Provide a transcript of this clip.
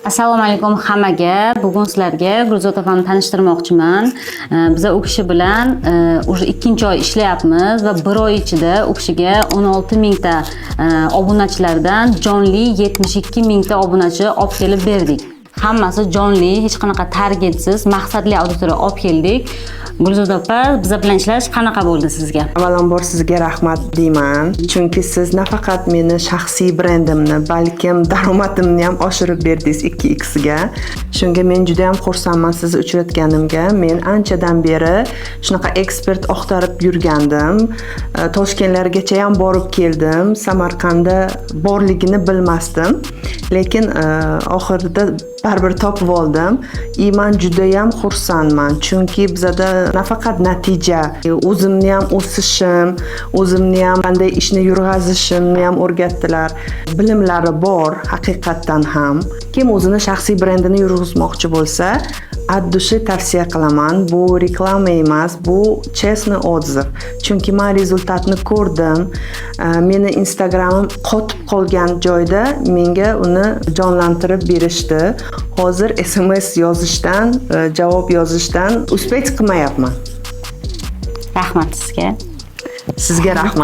Assalomu alaykum hammaga. Bugun sizlarga Gulzod opamni tanishtirmoqchiman. Biz u kishi bilan уже 2-oy ishlayapmiz va 1 oy ichida u kishiga 16 mingta obunachilardan jonli 72 mingta obunachi olib kelib berdik. Hammasi jonli, hech qanaqa targetsiz, maqsadli auditoriya olib keldik. Gulzod opa, biz bilan ishlash qanaqa bo'ldi sizga? Avvalambor sizga rahmat deyman, chunki siz nafaqat meni shaxsiy brendimni, balkim daromadimni ham oshirib berdingiz 2x ga. Shunga men juda ham xursandman sizni uchratganimga. Men anchadan beri shunaqa ekspert oqtarib yurgandim. Toshkentlargacha ham borib keldim. Samarqandda borligini bilmasdim, lekin oxirida baribir topib oldim. Men juda ham xursandman, chunki bizda nafaqat natija, o'zimni ham o'sishim, o'zimni ham qanday ishni yurg'izishimni ham o'rgatdilar. Bilimlari bor haqiqatdan ham. Kim o'zini shaxsiy brendini yurg'izmoqchi bo'lsa, от души tavsiya qilaman. Bu reklama emas, bu честный отзыв. Chunki men rezultatni ko'rdim. Meni Instagramim qotib qolgan joyda menga uni jonlantirib berishdi. Hozir SMS yozishdan, javob yozishdan uspet qilmayapman. Rahmat sizga. Sizga rahmat.